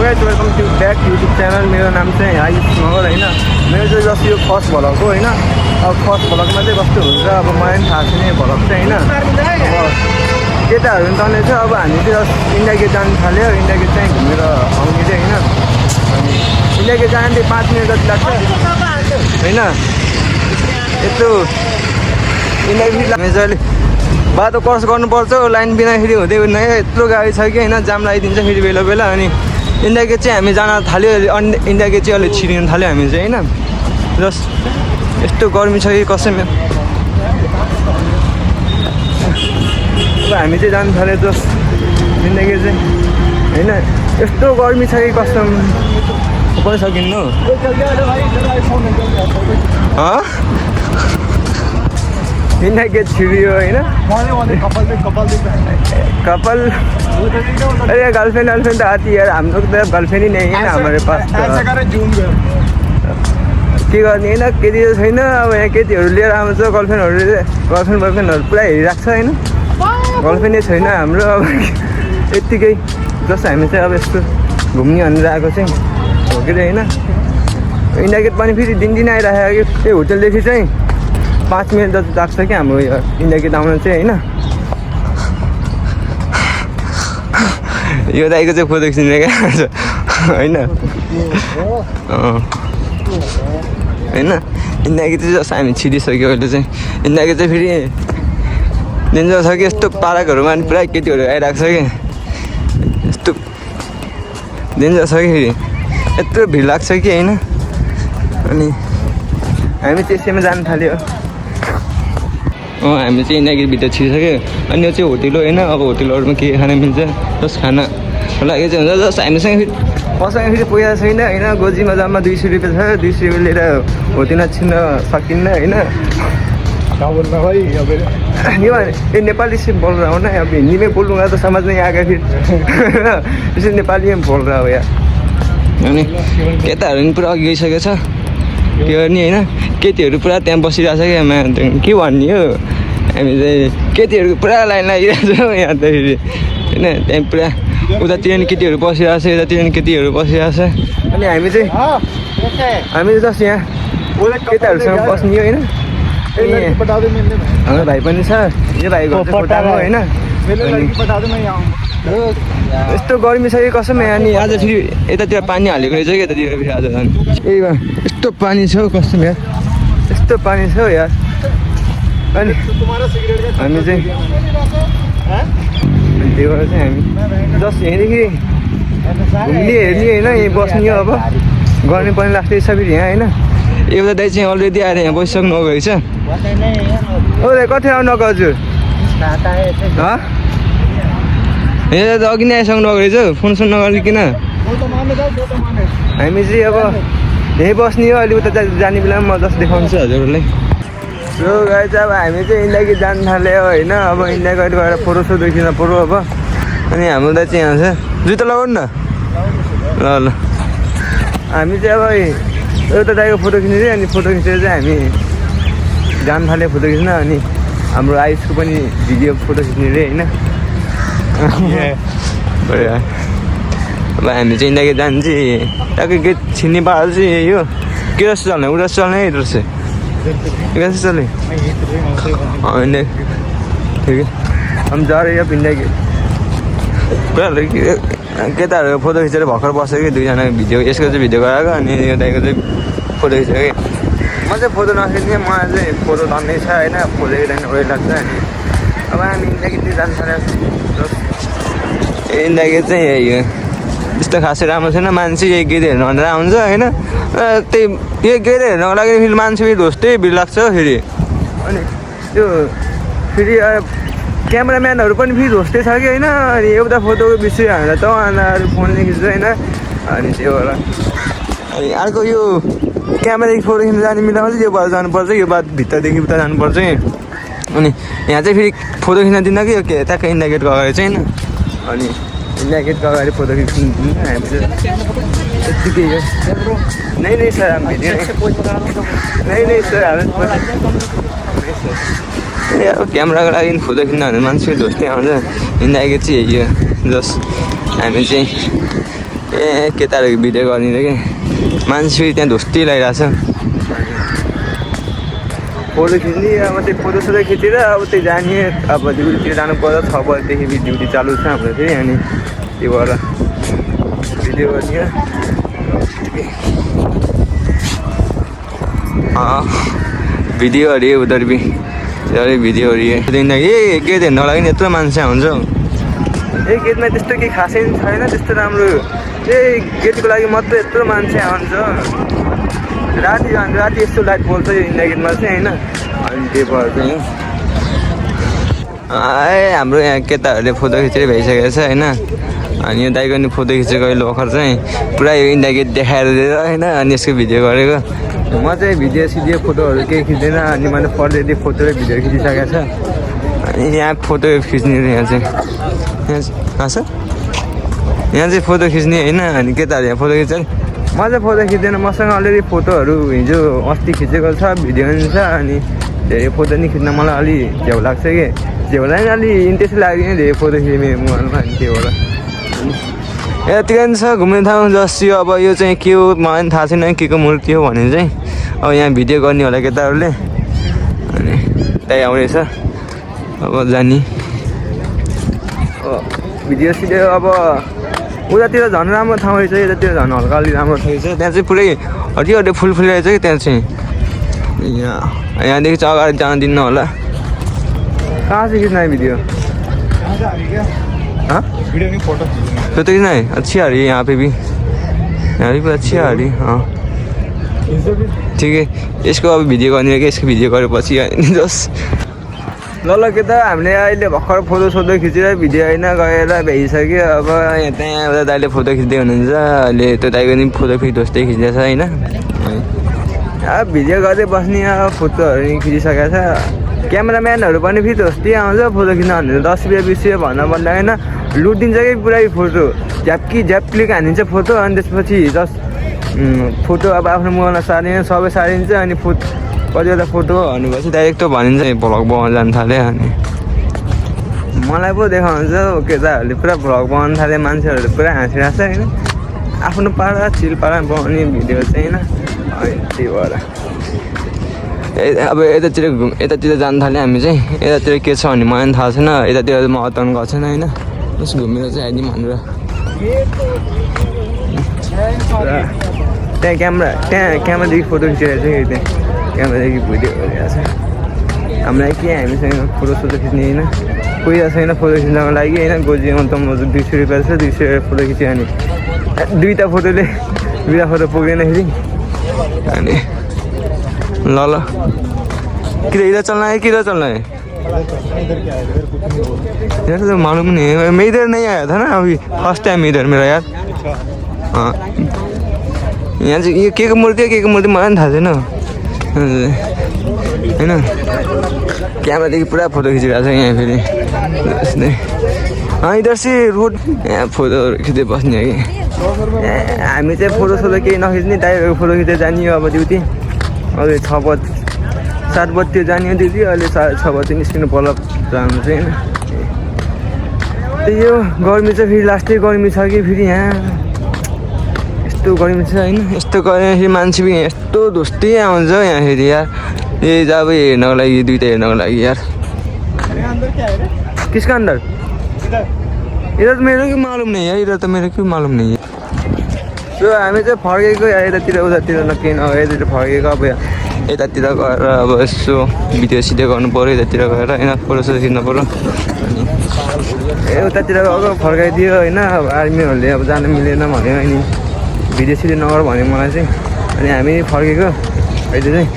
Guys welcome to back YouTube channel. मेरो नाम चाहिँ आयुष मगर होइन। मेरो चाहिँ जस्तो यो फर्स्ट भ्लग हो होइन। अब फर्स्ट भ्लगमा चाहिँ कस्तो हुन्छ अब मलाई पनि थाहा छैन यो भ्लग चाहिँ होइन। अब केटाहरू पनि तर्ने छ। अब हामी चाहिँ इन्डिया गेट जानु थाल्यो। इन्डिया गेट चाहिँ घुमेर आउने चाहिँ होइन। अनि इन्डिया गेट जानु चाहिँ 5 मिनट जति लाग्छ होइन। यस्तो इन्डिया गेट हामी चाहिँ अहिले बाटो क्रस गर्नुपर्छ। लाइन बिना फेरि हुँदै हुँदैन। यत्रो गाडी छ कि होइन, जाम लगाइदिन्छ फेरि बेला बेला। अनि इन्डिया गेट चाहिँ हामी जान थाल्यो। इन्डिया गेट चाहिँ अलिक छिरिनु थाल्यो हामी चाहिँ होइन। जस्ट यस्तो गर्मी छ कि कसम। अब हामी चाहिँ जानु थाल्यो जस्ट इन्डिया गेट चाहिँ होइन। यस्तो गर्मी छ कि कसम पनि सकिन्न। इन्डिया गेट छिरियो होइन। कपल अरे गर्लफ्रेंड तो आती है यार। हम लोग तो गर्लफ्रेंड ही नहीं है ना हमारे पास। के गर्ने होइन, केटी त छैन। अब यहाँ केटीहरू लिएर आउँछ गर्लफ्रेन्ड बोयफ्रेन्डहरू पुरा हेरिरहेको छ होइन। गर्लफ्रेन्डै छैन हाम्रो। अब यत्तिकै जस्तो हामी चाहिँ अब यस्तो घुम्ने भनेर आएको चाहिँ हो कि होइन। इन्डिया गेट पनि फेरि दिन आइरहेको कि त्यो होटलदेखि चाहिँ 5 मिनट जति लाग्छ कि हाम्रो इन्डिया गेट आउन चाहिँ होइन। यो दाइको चाहिँ फोटो खिच्ने क्या होइन होइन। इन्डिया गेट चाहिँ जस्तो हामी छिरिसक्यो अहिले चाहिँ। इन्डिया गेट चाहिँ फेरि डेन्जर छ कि यस्तो पार्कहरूमा पनि पुरा केटीहरू आइरहेको छ कि यस्तो डेन्जर छ कि फेरि यत्रो भिड लाग्छ कि होइन। अनि हामी त्यसैमा जानु थाल्यो। हामी चाहिँ इन्डिया गेटभित्र छिरिसक्यो। अनि यो चाहिँ होटेल हो होइन। अब होटेलहरूमा के खाना मिल्छ जस्ट खाना लागि चाहिँ हुन्छ। जस्ट हामीसँग फेरि मसँग फेरि पैसा छैन होइन। गोजीमा जम्मा 200 रुपियाँ छ। 200 रुपियाँ लिएर होटेलमा छिर्न सकिन्न होइन। यो नेपाली से बोल रहा हूँ ना। अब हिंदी में बोलूँगा तो समझ नहीं आएगा फिर इसलिए नेपाली में बोल रहा हो यार। अनि केटाहरू पनि पुरा अघि गइसकेको छ। त्यो नि होइन। केटीहरू पुरा त्यहाँ बसिरहेको छ क्या मा। के भन्ने हो, हामी चाहिँ केटीहरूको पुरा लाइन लागिरहेको छ यहाँ त फेरि होइन। त्यहाँ पुरा उतातिर नि केटीहरू बसिरहेको छ, यतातिर नि केटीहरू बसिरहेको छ। अनि हामी चाहिँ जस्ट यहाँ केटाहरूसँग बस्ने होइन। हाम्रो भाइ पनि छ। यो भाइको फोटाको होइन। यस्तो गर्मी छ कि कसम। अनि आज फेरि यतातिर पानी हालेको रहेछ कि यतातिर फेरि आज झन् यही भयो। यस्तो पानी छ हौ कसम यार। यस्तो पानी छ हौ यार। अनि हामी चाहिँ त्यही भएर चाहिँ हामी जस्ट यहाँदेखि घुम्ने हेर्ने होइन। यहीँ बस्ने अब गर्ने पनि लाग्दैछ फेरि यहाँ होइन। एउटा दाइ चाहिँ अलरेडी आएर यहाँ बसिसक्नु भएको रहेछ। ओ दाइ कति आउनु भएको हजुर? ए त अघि नै आइसक्नु भएको रहेछ। फोन नगरिकन हामी चाहिँ अब यहीँ बस्ने हो। अहिले उता जाने बेलामा म जस्ट देखाउँछु हजुरहरूलाई। यो गाडी चाहिँ अब हामी चाहिँ इन्डिया गेट जानु थाल्यो होइन। अब इन्डिया गेट गएर फोटो खिच्न पऱ्यो अब। अनि हाम्रो दाइ चाहिँ यहाँ छ। जुत्ता लगाउनु न ल ल। हामी चाहिँ अब एउटा दाइको फोटो खिच्ने थियो। अनि फोटो खिचेर चाहिँ हामी जानु थाल्यो फोटो खिच्न। अनि हाम्रो आयुषको पनि भिडियो फोटो खिच्ने रे होइन। अब हामी चाहिँ इन्डिया गेट जानु चाहिँ टक्कै गेट छिर्ने बाटो चाहिँ यही हो। के जस्तो चल्ने उता चल्ने इधर से कैसे चले होइन। ठिक है हम जा रहे हैं अब इन्डिया गेट। केटाहरू फोटो खिचेर भर्खर बस्यो कि दुईजना भिडियो। यसको चाहिँ भिडियो गराएको अनि यो दाइको चाहिँ फोटो खिच्यो कि। म चाहिँ फोटो नखिच्ने। मलाई चाहिँ फोटो धन्दै छ होइन। फोटो खिच्दा उयो लाग्छ। अनि अब हामी इन्डिया गेट जानु थालेको छ। इन्डिया गेट चाहिँ यही हो। त्यस्तो खासै राम्रो छैन। मान्छे यही गेट हेर्नु भनेर आउँछ होइन। त्यही यो गेट हेर्नको लागि फेरि मान्छे फेरि ढोस्टै भिड लाग्छ फेरि। अनि त्यो फेरि क्यामेराम्यानहरू पनि फेरि ढोस्टै छ कि होइन। अनि एउटा फोटोको विषय हामीलाई त उनीहरू फोनले खिच्छ होइन। अनि त्यो होला। अनि अर्को यो क्यामेरादेखि फोटो खिच्नु जाने मिलाउँछ। यो बाटो जानुपर्छ। यो बाटो भित्रदेखि उता जानुपर्छ कि। अनि यहाँ चाहिँ फेरि फोटो खिच्न दिन्न कि यो के ट्याक्क इन्डिया गेटको अगाडि चाहिँ होइन। अनि इन्डिया गेटको अगाडि फोटो खिच्नु दिन्न हामी चाहिँ यत्तिकै हो। नै सर हामी नै सर हामी अब क्यामेराको लागि फोटो खिच्न भने मान्छे ढोस्टै आउँछ। इन्डिया गेट चाहिँ यही हो। जस्ट हामी चाहिँ ए केटाहरू भिडियो गर्ने कि मान्छे त्यहाँ धुस्ती लगाइरहेछ फोटो खिच्ने अब त्यो फोटोसोटो खिचेर अब त्यो जाने अब ड्युटीतिर जानु पर्छ 6 बजीदेखि ड्युटी चालु छ हाम्रो चाहिँ अनि त्यो भएर भिडियो गर्ने भिडियो अरे उधर भी अरे भिडियो अरे ए गेट हेर्नको लागि यत्रो मान्छे हुन्छ ए गेटमा त्यस्तो केही खासै छैन त्यस्तो राम्रो ए गेटको लागि मात्रै यत्रो मान्छे आउँछ राति यस्तो लाइट पोल्छ यो इन्डिया गेटमा चाहिँ होइन अनि त्यो भएर चाहिँ ए हाम्रो यहाँ केटाहरूले फोटो खिचेर भइसकेको छ होइन अनि यो दाइको नि फोटो खिचेको अहिले भर्खर चाहिँ पुरा यो इन्डिया गेट देखाएर दिएर होइन अनि यसको भिडियो गरेको म चाहिँ भिडियो सिडियो फोटोहरू केही खिच्दैन अनि मैले पढ्दै फोटो र भिडियो खिचिसकेको छ अनि यहाँ फोटो खिच्ने यहाँ चाहिँ यहाँ चाहिँ फोटो खिच्ने होइन अनि केटाहरू यहाँ फोटो खिच्छ म चाहिँ फोटो खिच्दैन मसँग अलरेडी फोटोहरू हिजो अस्ति खिचेको छ भिडियो पनि छ अनि धेरै फोटो नि खिच्न मलाई अलि झ्याउ लाग्छ कि झ्याउलाई पनि अलि इन्ट्रेस्ट लाग्यो धेरै फोटो खिच्ने मेरो मोबाइलमा अनि त्यो भएर यतिकै छ घुम्ने ठाउँ जस्तो अब यो चाहिँ के हो मलाई पनि थाहा छैन के को मूर्ति हो भने चाहिँ अब यहाँ भिडियो गर्ने होला केटाहरूले अनि त्यही आउँदैछ अब जाने भिडियो सिडियो अब उतातिर झन् राम्रो ठाउँ रहेछ यतातिर झन् हल्का अलि राम्रो ठाउँ छ त्यहाँ चाहिँ पुरै हरियो फुल फुलिरहेछ कि त्यहाँ चाहिँ यहाँदेखि चाहिँ अगाडि जान दिन्न होला कहाँ चाहिँ खिच्न भिडियो फोटो खिच्ना है अच्छी आ रही है यहाँ पे भी भी अच्छी आ रही हाँ ठिक है यसको अब भिडियो गर्ने कि यसको भिडियो गरेपछि जस ल केटा हामीले अहिले भर्खर फोटो सोटो खिचेर भिडियो होइन गएर भ्याइसक्यो अब यहाँ त्यहाँ एउटा दाइले फोटो खिच्दै हुनुहुन्छ अहिले त्यो दाइको नि फोटो ढोस्दै खिच्दैछ होइन अब भिडियो गर्दै बस्ने अब फोटोहरू खिचिसकेको छ क्यामेराम्यानहरू पनि फेरि ढोस्दै आउँछ फोटो खिच्न भनेर 10 रुपियाँ 20 रुपियाँ भन्दा भन्दा होइन लुटिन्छ कि पुरै फोटो झ्याप्लिक हानिन्छ फोटो अनि त्यसपछि जस्ट फोटो अब आफ्नो मोबाइलमा सारिन्छ सबै सारिन्छ अनि कतिवटा फोटो भनेपछि डाइरेक्ट त भनिन्छ भ्लग बनाउन जानु थाल्यो अनि मलाई पो देखाउँछ केटाहरूले पुरा भ्लग बनाउनु थाल्यो मान्छेहरूले पुरा हाँसिरहेको छ होइन आफ्नो पारा चिल पारा बनाउने भिडियो चाहिँ होइन अनि त्यही भएर अब यतातिर जानु थाल्यो हामी चाहिँ यतातिर के छ भने मलाई पनि थाहा छैन यतातिर म अताउनु गएको छैन होइन बस घुमेर चाहिँ आइदिउँ भनेर त्यहाँ क्यामेरादेखि फोटो खिचिरहेको छ कि त्यहाँ क्यामेरादेखि भिडियो गरिरहेको छ हामीलाई के हामीसँग फोटो सोटो खिच्ने होइन पैसा छैन फोटो खिच्नको लागि होइन गोजीमा त म 200 रुपियाँ छ 200 रुपियाँ फोटो खिच्यो अनि दुईवटा फोटो पुग्दैन फेरि अनि ल किधर इधर चलना है किधर चलना है यार तो मालूम नहीं है मैं इधर नहीं आया था ना अभी फर्स्ट टाइम इधर मेरा यार हाँ यहाँ चाहिँ यो के को मूर्ति मलाई पनि थाहा छैन होइन क्यामेरादेखि पुरा फोटो खिचिरहेको छ यहाँ फेरि इधर चाहिँ रोड यहाँ फोटोहरू खिच्दै बस्ने हो कि हामी चाहिँ फोटो सोटो केही नखिच्ने डाइरेक्ट फोटो खिचेर जाने अब ड्युटी अहिले 7 बजीतिर जाने ड्युटी अहिले 6 बजी निस्किनु पर्ला जानु चाहिँ होइन त्यही हो गर्मी चाहिँ फेरि लास्टै गर्मी छ कि फेरि यहाँ यस्तो गर्मी छ होइन यस्तो गर्दाखेरि मान्छे पनि यस्तो धुस्ती आउँछ यहाँ फेरि यार ये अब हेर्नको लागि दुइटा हेर्नको लागि यार किसका अंदर इधर तो मेरे को मालूम नहीं है इधर तो मेरे को मालूम नहीं है सो हामी चाहिँ फर्केको यतातिर उतातिर नकिन यतातिर फर्केको अब यतातिर गएर अब यसो भिडियो सिडियो गर्नु पऱ्यो यतातिर गएर होइन फोटो सोटो खिच्नु पऱ्यो अनि उतातिर गएको फर्काइदियो होइन अब आर्मीहरूले अब जानु मिलेन भन्यो अनि भिडियो सिडियो नगर भन्यो मलाई चाहिँ अनि हामी फर्केको अहिले चाहिँ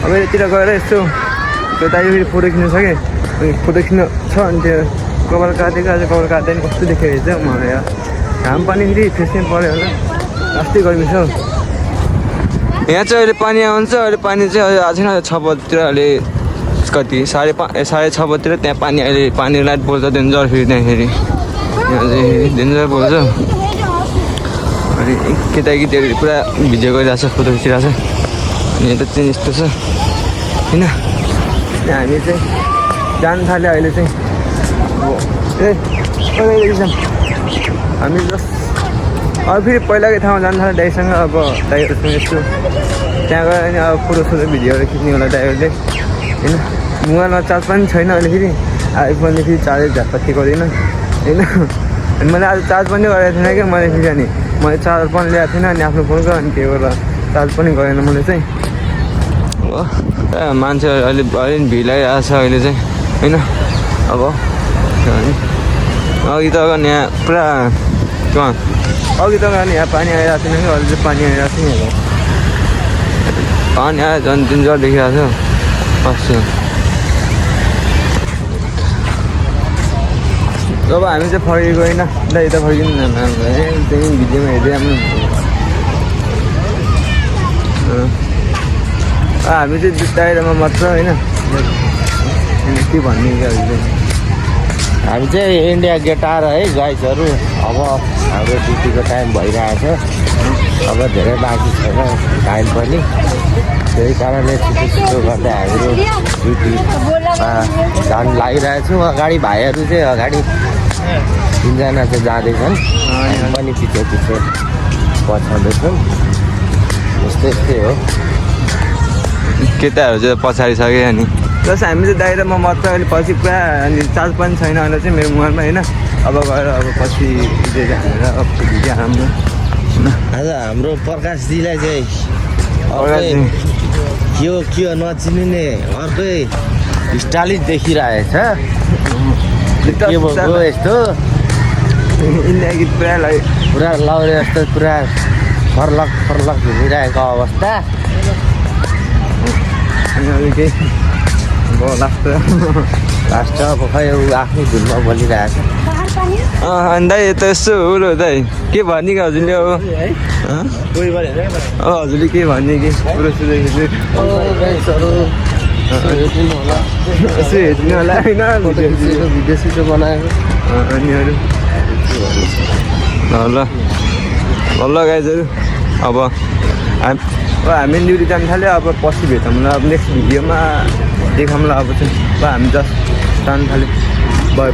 अब यतातिर गएर यस्तो त्यो दाइले फेरि फोटो खिच्नु सक्यो अनि फोटो खिच्नु छ अनि त्यो कपाल काटेको आज कपाल काट्दैन कस्तो देखेको छ मलाई घाम पानी फेरि फेस्ने पऱ्यो होला अस्ति गर्मी छ यहाँ चाहिँ अहिले पानी आउँछ अहिले पानी चाहिँ अहिले आएको छैन 6 बजीतिर अहिले कति 5:30 बजीतिर त्यहाँ पानी अहिले पानी लाइट बोल्छ डेन्जर फेरि त्यहाँ फेरि यहाँ चाहिँ डेन्जर बोल्छ अनि केटाकेटीहरू पुरा भिडियो गरिरहेको छ फोटो खिचिरहेको छ अनि यता चाहिँ यस्तो छ होइन हामी चाहिँ जानु थाल्यो अहिले चाहिँ हामी जस्ट अब फेरि पहिलाकै ठाउँमा जानु थाल्यो दाइसँग अब दाइहरूसँग यस्तो त्यहाँ गएर अनि अब फोटो भिडियोहरू खिच्ने होला दाइहरूले होइन मोबाइलमा चार्ज पनि छैन अहिले फेरि आइफोनले फेरि चार्जै झ्यापत्ती गर्दैन होइन अनि मैले आज चार्ज पनि गरेको थिइनँ क्या मैले फेरि अनि मैले चार्जर पनि ल्याएको थिइनँ अनि आफ्नो फोनको अनि त्यही भएर चार्ज पनि गरेन मैले चाहिँ हो मान्छेहरू अहिले भिड लागिरहेको छ अहिले चाहिँ होइन अब अघि त यहाँ पुरा अघि त यहाँ पानी आइरहेको थिएन कि अहिले चाहिँ पानी आइरहेको थियो नि पानी आयो झन् दिन जर देखिरहेको थियो अस्ति अब हामी चाहिँ फर्केको होइन दाइ यता फर्किनु त्यही भिडियोमा हेर्दै राम्रो हामी चाहिँ दाइरामा मात्र होइन के भन्ने क्या हामी चाहिँ इन्डिया गेट आएर है गाइजहरू अब हाम्रो ड्युटीको टाइम भइरहेछ अब धेरै बाँकी छैन टाइम पनि त्यही कारणले छिटो गर्दा हाम्रो ड्युटीमा जान लागिरहेछौँ अगाडि भाइहरू चाहिँ अगाडि 3जना चाहिँ जाँदैछन् हामी पनि पछि पछाउँदैछौँ यस्तै हो केटाहरू चाहिँ पछाडि सक्यो अनि प्लस हामी चाहिँ दाइ र म मात्र अहिले पछि पुरा अनि चार्ज पनि छैन अहिले चाहिँ मेरो मोबाइलमा होइन अब गएर अब पछि हालेर अब भिडियो हाम्रो आज हाम्रो प्रकाशजीलाई चाहिँ के हो नचिनिने अर्कै स्टाइलिस देखिरहेछ के भएको यस्तो इन्डिया गीत पुरा लाउने जस्तो पुरा फर्लक घुमिरहेको अवस्था अनि अरू केही लास्ट अब खै आफ्नै धुनमा बोलिरहेछ अनि दाइ त यसो हो दाइ के भन्ने कि हजुरले अब हजुरले के भन्ने कि पुरो सुझेको यसो हेरिदिनु होला होइन भिडियो सिडियो बनाएको अनि अरू ल गाइजहरू अब हामी ड्युटी जानु थाल्यो अब पछि भेटौँला अब नेक्स्ट भिडियोमा देखाउँला अब चाहिँ हामी जस्ट जानु थाल्यो बाई